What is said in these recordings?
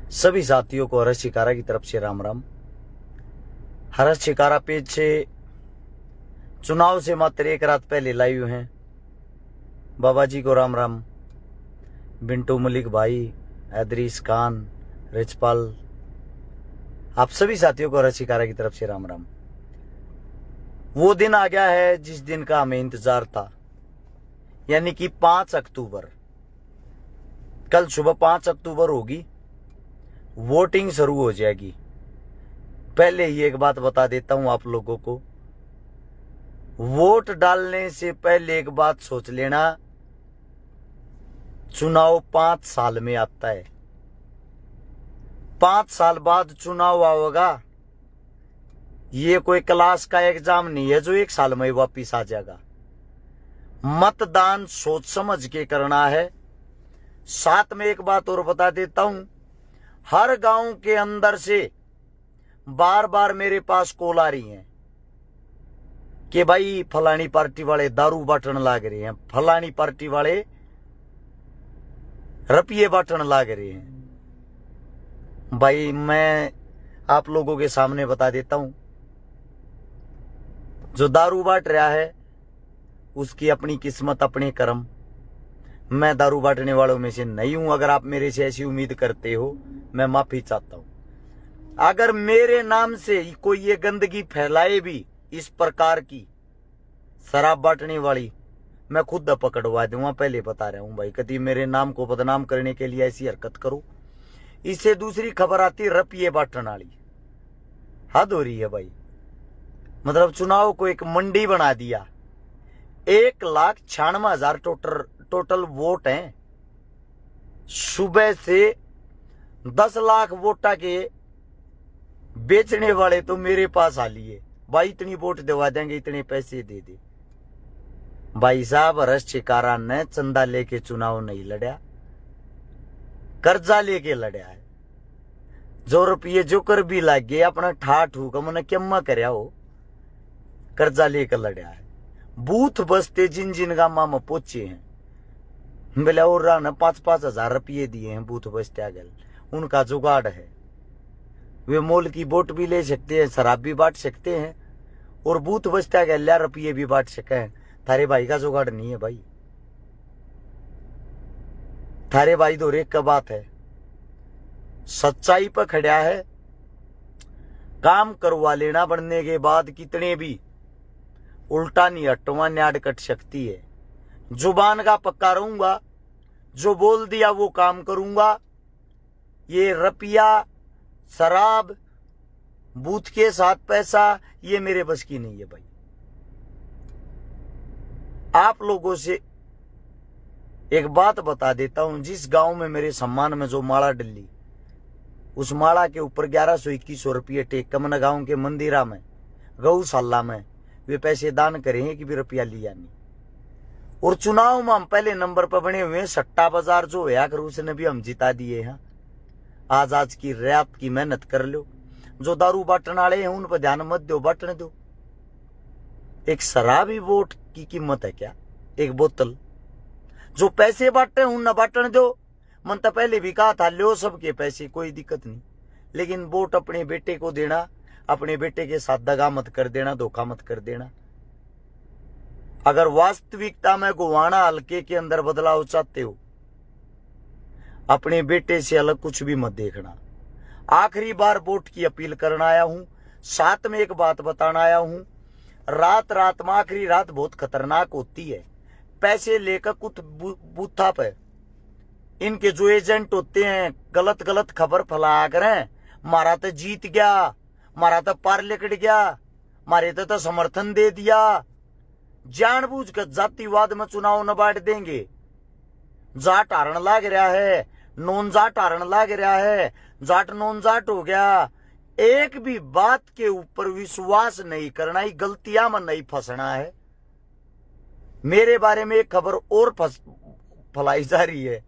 सभी साथियों को हर्ष शिकारा की तरफ से राम राम। हर्ष शिकारा पेज से चुनाव से मात्र एक रात पहले लाइव हैं। बाबा जी को राम राम, बिंटू मलिक भाई, एदरीस खान, रिचपाल, आप सभी साथियों को हर्ष शिकारा की तरफ से राम राम। वो दिन आ गया है जिस दिन का हमें इंतजार था, यानी कि 5 अक्टूबर। कल सुबह 5 अक्टूबर होगी, वोटिंग शुरू हो जाएगी। पहले ही एक बात बता देता हूं आप लोगों को, वोट डालने से पहले एक बात सोच लेना, चुनाव 5 साल में आता है। 5 साल बाद चुनाव आओगा। ये कोई क्लास का एग्जाम नहीं है जो 1 साल में वापिस आ जाएगा। मतदान सोच समझ के करना है। साथ में एक बात और बता देता हूं, हर गांव के अंदर से बार बार मेरे पास कॉल आ रही हैं कि भाई फलानी पार्टी वाले दारू बांटन लाग रहे हैं, फलानी पार्टी वाले रुपये बांटन लाग रहे हैं। भाई मैं आप लोगों के सामने बता देता हूं, जो दारू बांट रहा है उसकी अपनी किस्मत, अपने कर्म। मैं दारू बांटने वालों में से नहीं हूं। अगर आप मेरे से ऐसी उम्मीद करते हो, मैं माफी चाहता हूं। अगर मेरे नाम से कोई ये गंदगी फैलाए भी इस प्रकार की शराब बांटने वाली, मैं खुद पकड़वा दूंगा। पहले बता रहा हूं भाई, कभी मेरे नाम को बदनाम करने के लिए ऐसी हरकत करो। इससे दूसरी खबर आती रुपये बांटने वाली। हद हो रही है भाई। मतलब चुनाव को एक मंडी बना दिया। 1,96,000 टोटल वोट हैं। सुबह से 10 लाख वोटा के बेचने वाले तो मेरे पास आ लिए, भाई इतनी वोट दिवा देंगे, इतने पैसे दे दे। भाई साहब, हर्ष शिकारा ने चंदा लेके चुनाव नहीं लड़ा, कर्जा लेके लड़ा है। जो रुपये जो कर भी लाग गए अपना ठाठ हुआ मैंने क्या करया हो, कर्जा लेकर लड़ा है। बूथ बसते जिन जिन गामा में पहुंचे हैं, बोले और राना 5-5 हजार रुपये दिए हैं बूथ बसते आगल, उनका जुगाड़ है। वे मोल की वोट भी ले सकते हैं, शराब भी बांट सकते हैं, और बूथ बसते आगल रुपये भी बांट सके हैं। थारे भाई का जुगाड़ नहीं है भाई। थारे भाई तो एक का बात है, सच्चाई पर खड़ा है। काम करवा लेना बनने के बाद कितने भी उल्टा नहीं हटवा, न्याड कट सकती है। जुबान का पक्का रहूंगा, जो बोल दिया वो काम करूंगा। ये रुपया, शराब, बूथ के साथ पैसा, ये मेरे बस की नहीं है भाई। आप लोगों से एक बात बता देता हूं, जिस गांव में मेरे सम्मान में जो माला डली, उस माला के ऊपर 1100-2100 रुपये टेक कमन गांव के मंदिरा में, गौशाला में वे पैसे दान करे हैं कि भी रुपया लिया नहीं। और चुनाव में हम पहले नंबर पर बने हुए हैं। सट्टा बाजार जो है कर उसने भी हम जिता दिए हैं। आज की रात की मेहनत कर लो। जो दारू बांटने वाले हैं उन पर ध्यान मत दो, बांटने दो। एक शराबी वोट की कीमत है क्या? एक बोतल। जो पैसे बांटते हैं उन न बांटने दो। मन तो पहले भी कहा था, लो सबके पैसे, कोई दिक्कत नहीं, लेकिन वोट अपने बेटे को देना, अपने बेटे के साथ दगा मत कर देना, धोखा मत कर देना। अगर वास्तविकता में गोवाना हल्के के अंदर बदलाव चाहते हो, अपने बेटे से अलग कुछ भी मत देखना। आखिरी बार वोट की अपील करना आया हूं। साथ में एक बात बताना आया हूं, रात में, आखिरी रात बहुत खतरनाक होती है। पैसे लेकर कुछ बूथा पे इनके जो एजेंट होते हैं गलत खबर फैलाया करें, मारा तो जीत गया, मारा तो पार लेकड़ गया, मारे तो समर्थन दे दिया। जानबूझकर जातिवाद में चुनाव न बांट देंगे। जाट हारण लाग रहा है, नॉन जाट हारण लाग रहा है, जाट नॉन जाट हो गया। एक भी बात के ऊपर विश्वास नहीं करना, ही गलतियां में नहीं फंसना है। मेरे बारे में एक खबर और फैलाई जा रही है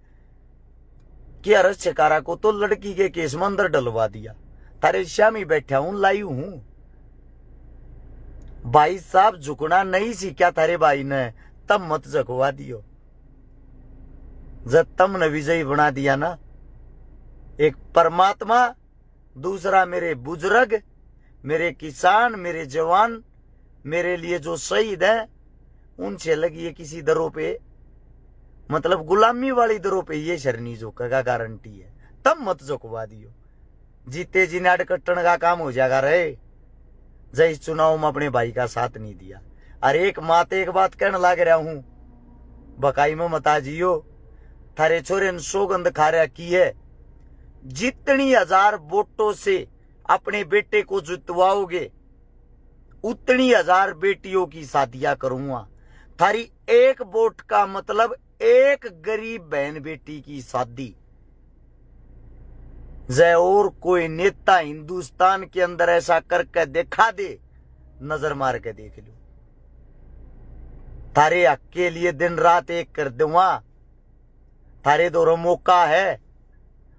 कि हर्ष शिकारा को तो लड़की के केस में अंदर डलवा दिया। तारे श्यामी बैठा हूं, लाइव हूं। भाई साहब, झुकना नहीं सीखा थारे भाई ने, तब मत झकवा दियो। जब तुमने विजयी बना दिया ना, एक परमात्मा, दूसरा मेरे बुजुर्ग, मेरे किसान, मेरे जवान, मेरे लिए जो शहीद हैं, उनसे लगी है किसी दरों पे, मतलब गुलामी वाली दरों पे ये शरनी झोंकेगा, गारंटी है। तब मत झोंकवा दियो, जीते जी नाड़ कट्टन का काम हो जाएगा रे। जय इस चुनाव में अपने भाई का साथ नहीं दिया। अरे एक मात एक बात कहने लाग रहा हूं, बकाई में मता जियो, थारे छोरे सौगंध खा रहा की है, जितनी 1000 वोटों से अपने बेटे को जितवाओगे उतनी 1000 बेटियों की शादियां करूंगा। थारी एक वोट का मतलब एक गरीब बहन बेटी की शादी। जय और कोई नेता हिंदुस्तान के अंदर ऐसा करके दिखा दे, नजर मार के देख लो। थारे हक के लिए दिन रात एक कर दूंगा, थारे दोनों मौका है,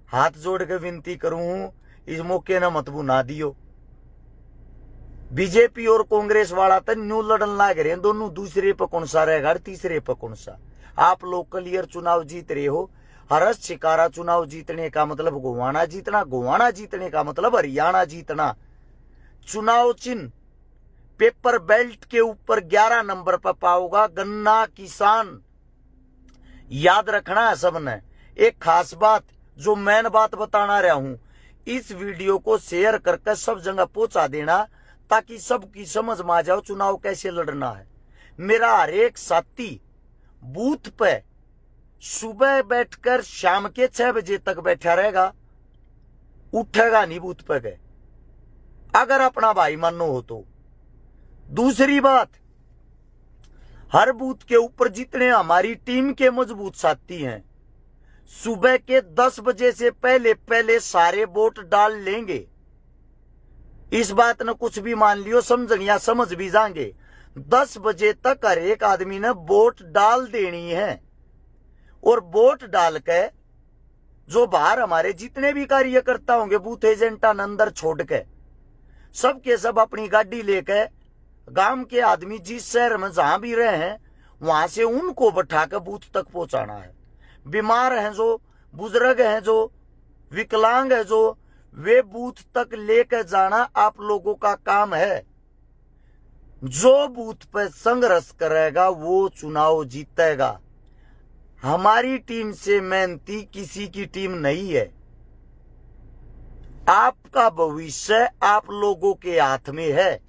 हाथ जोड़ के विनती करूं, इस मौके न मत बुना दियो। बीजेपी और कांग्रेस वाला तो न्यू लड़न लाग रहे हैं, दोनों दूसरे पर कौन सा रहेगा, तीसरे पर कौन सा। आप लोग क्लियर चुनाव जीत रहे हो, हरस शिकारा चुनाव जीतने का मतलब गोवाना जीतना, गोवाना जीतने का मतलब हरियाणा जीतना। चुनाव चिन्ह पेपर बेल्ट के ऊपर 11 नंबर पर पाओगा, गन्ना किसान। याद रखना है सबने। एक खास बात, जो मैन बात बताना रहा हूं, इस वीडियो को शेयर करके सब जगह पहुंचा देना, ताकि सबकी समझ में आ जाओ चुनाव कैसे लड़ना है। मेरा हर एक साथी बूथ पे सुबह बैठकर शाम के 6 बजे तक बैठा रहेगा, उठेगा नहीं बूथ पे गए, अगर अपना भाई मानो हो तो। दूसरी बात, हर बूथ के ऊपर जितने हमारी टीम के मजबूत साथी हैं, सुबह के 10 बजे से पहले पहले सारे वोट डाल लेंगे। इस बात ने कुछ भी मान लियो, समझनिया समझ भी जाएंगे। 10 बजे तक हर एक आदमी ने वोट डाल देनी है, और वोट डाल के जो बाहर हमारे जितने भी कार्यकर्ता होंगे बूथ एजेंटा अंदर छोड़ के, सबके सब अपनी गाड़ी लेके गांव के आदमी जिस शहर में जहां भी रहे हैं वहां से उनको बैठा के बूथ तक पहुंचाना है। बीमार हैं जो, बुजुर्ग हैं जो, विकलांग है जो, वे बूथ तक लेकर जाना आप लोगों का काम है। जो बूथ पर संघर्ष करेगा वो चुनाव जीतेगा। हमारी टीम से मेहनती किसी की टीम नहीं है। आपका भविष्य आप लोगों के हाथ में है।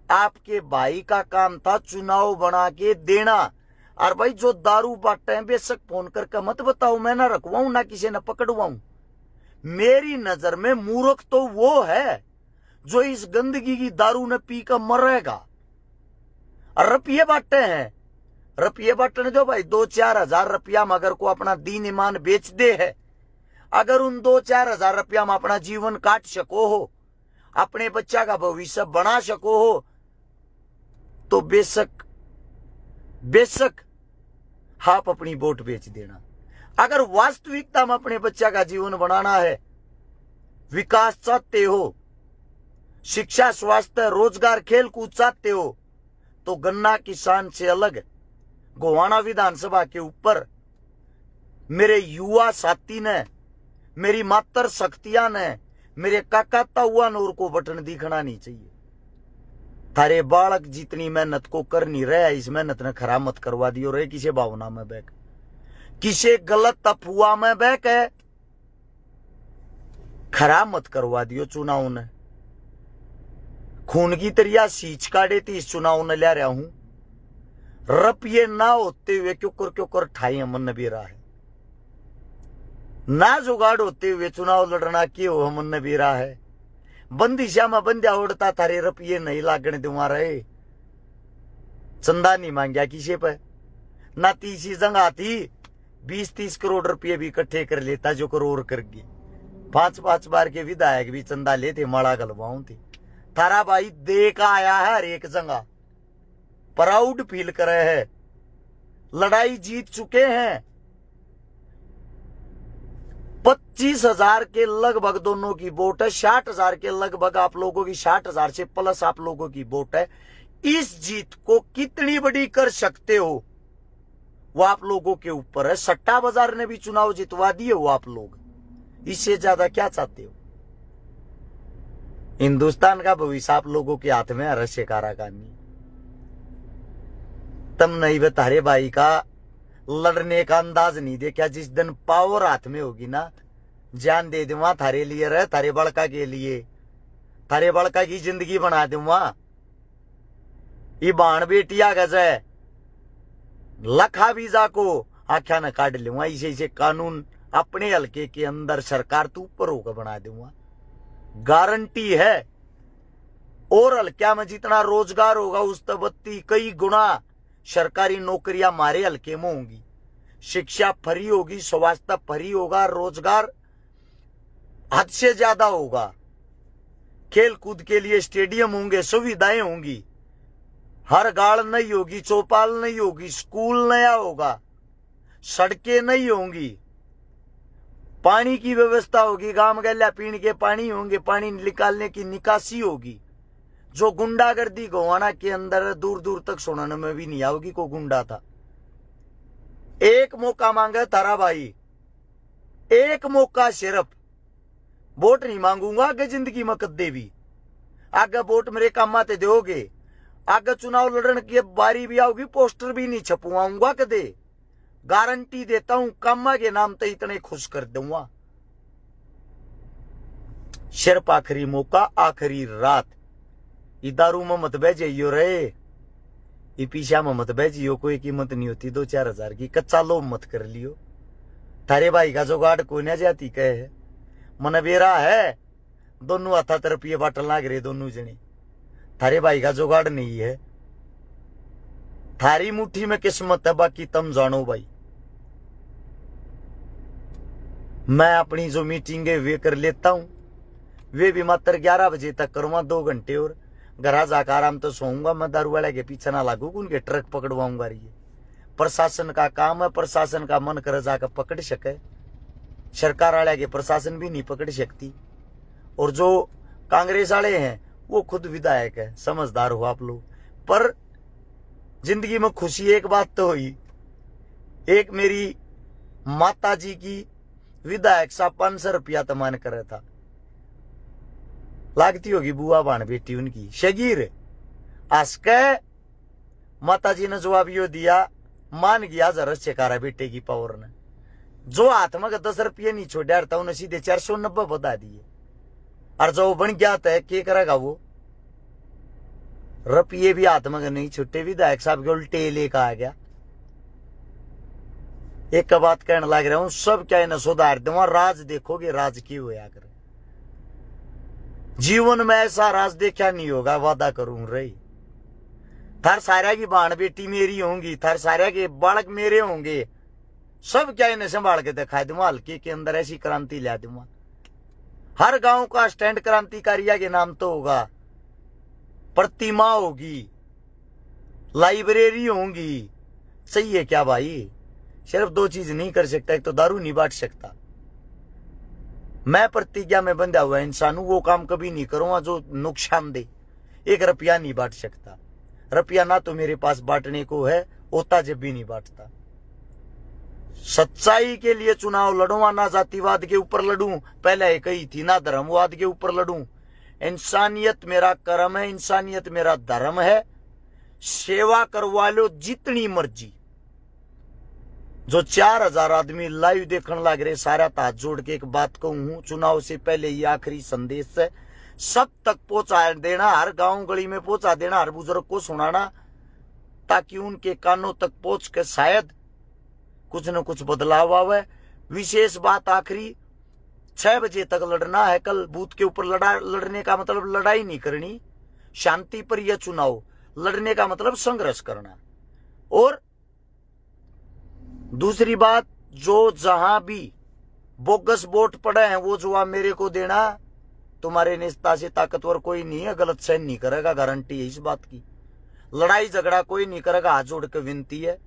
आपके भाई का काम था चुनाव बना के देना। और भाई जो दारू बांटते हैं बेशक फोन करके मत बताओ, मैं ना रखवाऊं ना किसी ने पकड़वाऊं। मेरी नजर में मूर्ख तो वो है जो इस गंदगी की दारू ने पी कर मरेगा। और रुपये बांटते हैं, रुपये बांटने दो भाई, 2-4 हजार रुपया में अगर को अपना दीन ईमान बेच दे है, अगर उन 2-4 हजार रुपया में अपना जीवन काट सको हो, अपने बच्चा का भविष्य बना सको हो, तो बेशक बेशक आप अपनी वोट बेच देना। अगर वास्तविकता में अपने बच्चा का जीवन बनाना है, विकास चाहते हो, शिक्षा स्वास्थ्य रोजगार खेल कूद चाहते हो, तो गन्ना किसान से अलग गोवाना विधानसभा के ऊपर मेरे युवा साथी ने, मेरी मातर शक्तियां ने, मेरे काका ताऊआ नूर को बटन दिखना नहीं चाहिए। थारे बालक जितनी मेहनत को कर नहीं रहे, इस मेहनत ने खराब मत करवा दियो रे किसी भावना में बैक, किसी गलत अफवाह में बैक है, खराब मत करवा दियो चुनाव ने। खून की तरिया सींच काटे थी इस चुनाव ने ले रहा हूं। रुपये ना होते हुए क्यों कर ठाई हमन भी रहा है, ना जुगाड़ होते हुए चुनाव लड़ना क्यों हमन भी रहा है। बंदिशा में बंदिया उड़ता थारे रुपये नहीं लागने दूंगा रहे, चंदा नहीं मांगया किसी पे, ना तीसरी जगह थी 20-30 करोड़ रुपये भी इकट्ठे कर लेता जो करोड़ कर गए। 5-5 बार के विधायक भी चंदा लेते, माड़ा गलवाऊं थी। थारा भाई दे का आया है हर एक जगह, प्राउड फील करे है, लड़ाई जीत चुके हैं। 25,000 के लगभग दोनों की वोट है, 60,000 के लगभग आप लोगों की, 60,000 से प्लस आप लोगों की वोट है। इस जीत को कितनी बड़ी कर सकते हो वो आप लोगों के ऊपर है। सट्टा बाजार ने भी चुनाव जितवा दिए वो आप लोग, इससे ज्यादा क्या चाहते हो? हिंदुस्तान का भविष्य आप लोगों के हाथ में है, रश्य काराकानी। तुम नहीं बे, तारे भाई का लड़ने का अंदाज नहीं देखा। जिस दिन पावर हाथ में होगी ना, जान दे दूंगा थारे लिए, रहे थारे बड़का के लिए, थारे बड़का की जिंदगी बना दूंगा। ये बाण बेटिया गजे लखा वीजा को आख्या न काट लूंगा। इसे इसे कानून अपने हल्के के अंदर सरकार तू ऊपर होकर बना दूंगा, गारंटी है। और हल्का में जितना रोजगार होगा उस तबत्ती कई गुना सरकारी नौकरियां हमारे हल्के में होंगी। शिक्षा फ्री होगी, स्वास्थ्य फ्री होगा, रोजगार हद से ज्यादा होगा, खेल कूद के लिए स्टेडियम होंगे, सुविधाएं होंगी, हर गाड़ नहीं होगी, चौपाल नहीं होगी, स्कूल नया होगा, सड़कें नहीं होंगी, पानी की व्यवस्था होगी, गांव गल्या पीने के पानी होंगे, पानी निकालने की निकासी होगी। जो गुंडागर्दी गोवाना के अंदर दूर दूर तक सुनने में भी नहीं आओगी को गुंडा था। एक मौका मांगे तारा भाई, एक मौका सिर्फ। वोट नहीं मांगूंगा आगे जिंदगी में कदे भी। आगे वोट मेरे काम आते दोगे, आगे चुनाव लड़ने की बारी भी आओगी, पोस्टर भी नहीं छपवाऊंगा कदे, गारंटी देता हूं। कामा के नाम तो इतने खुश कर दूंगा। सिर्फ आखिरी मौका, आखिरी रात। दारू में मत बह जाइयो रे, ये पीछा में मत बह जाइयो, कोई कीमत नहीं होती 2-4 हजार की। कच्चा लोभ मत कर लियो। थारे भाई का जुगाड़ कोई ना जाती कहे है, मन बेरा है। दोनों हाथा तरफ ये बाटल लाग रहे दोनों जने। थारे भाई का जुगाड़ नहीं है, थारी मुट्ठी में किस्मत है, बाकी तुम जानो भाई। मैं अपनी जो मीटिंग है वे कर लेता हूं, वे भी मात्र 11 बजे तक करूंगा, 2 घंटे और घर जाकर आराम तो सोऊंगा। मैं दारू वाले के पीछे ना लागू, उनके ट्रक पकड़वाऊंगा। ये प्रशासन का काम है, प्रशासन का मन कर जाकर पकड़ सके, सरकार वाले के प्रशासन भी नहीं पकड़ सकती। और जो कांग्रेस वाले हैं वो खुद विधायक है, समझदार हो आप लोग। पर जिंदगी में खुशी एक बात तो हुई, एक मेरी माता जी की विधायक साहब 500 रुपया तो मान कर था, लागती होगी बुआ बाण बेटी उनकी शगीर। हंस के माता जी ने जवाब यो दिया, मान गया जरा चेकारा बेटे की पावर ने। जो हाथ में 10 रुपये नहीं छोड़ा था उन्हें सीधे 490 बता दिए। और जो बन गया था क्या करेगा वो, रुपये भी हाथ में नहीं छुट्टे, विधायक साहब के उल्टे लेकर आ गया। एक बात कहने लग रहा हूं, सब क्या इन्हें सुधार दूंगा। राज देखोगे, राज की होया करे। जीवन में ऐसा राज देखा नहीं होगा, वादा करूं रही। थार सारा की बाण बेटी मेरी होंगी, थार सारा के बालक मेरे होंगे, सब क्या इन्हें संभाल के दिखा दूंगा। हल्के के अंदर ऐसी क्रांति ला दूंगा। हर गांव का स्टैंड क्रांतिकारिया के नाम तो होगा, प्रतिमा होगी, लाइब्रेरी होंगी। सही है क्या भाई? सिर्फ 2 चीज नहीं कर सकता, एक तो दारू नहीं बांट सकता। मैं प्रतिज्ञा में बंधा हुआ इंसान हूं, वो काम कभी नहीं करूंगा जो नुकसान दे। 1 रुपया नहीं बांट सकता। रुपया ना तो मेरे पास बांटने को है, होता जब भी नहीं बांटता। सच्चाई के लिए चुनाव लड़ूंगा, ना जातिवाद के ऊपर लड़ूं, पहले एक ही थी, ना धर्मवाद के ऊपर लड़ूं। इंसानियत मेरा कर्म है, इंसानियत मेरा धर्म है। सेवा करवा लो जितनी मर्जी। जो 4000 आदमी लाइव देखने लग रहे, सारा हाथ जोड़ के एक बात कहूं, चुनाव से पहले ये आखिरी संदेश है, सब तक पहुंचा देना, हर गांव गली में पहुंचा देना, हर बुजुर्ग को सुनाना, ताकि उनके कानों तक पहुंच के शायद कुछ न कुछ बदलाव आवे। विशेष बात आखिरी, 6 बजे तक लड़ना है कल। बूथ के ऊपर लड़ने का मतलब लड़ाई नहीं करनी, शांति पर यह चुनाव लड़ने का मतलब संघर्ष करना। और दूसरी बात, जो जहां भी बोगस वोट पड़े हैं वो जवाब मेरे को देना। तुम्हारे नेता से ताकतवर कोई नहीं है, गलत सहन नहीं करेगा, गारंटी है इस बात की। लड़ाई झगड़ा कोई नहीं करेगा, हाथ जोड़ के विनती है।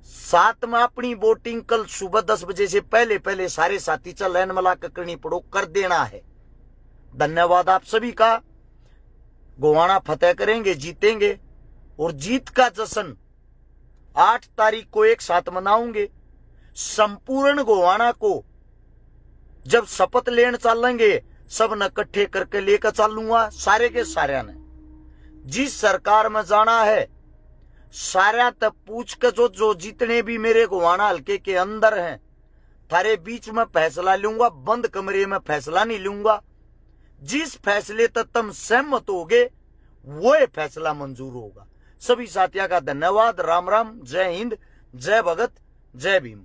साथ में अपनी वोटिंग कल सुबह 10 बजे से पहले पहले सारे साथी चल लाइन मला करनी पड़ो, कर देना है। धन्यवाद आप सभी का। गोवाना फतेह करेंगे, जीतेंगे, और जीत का जश्न 8 तारीख को एक साथ मनाऊंगे। संपूर्ण गोवाना को जब शपथ लेने चलेंगे सब न इकट्ठे करके लेकर चलूंगा सारे के सारे ने। जिस सरकार में जाना है सारा तक पूछ के जो जितने भी मेरे गोवाना हल्के के अंदर हैं थारे बीच में फैसला लूंगा, बंद कमरे में फैसला नहीं लूंगा। जिस फैसले तक तुम सहमत होगे वो फैसला मंजूर होगा। सभी साथियों का धन्यवाद। राम राम, जय हिंद, जय भगत, जय भीम।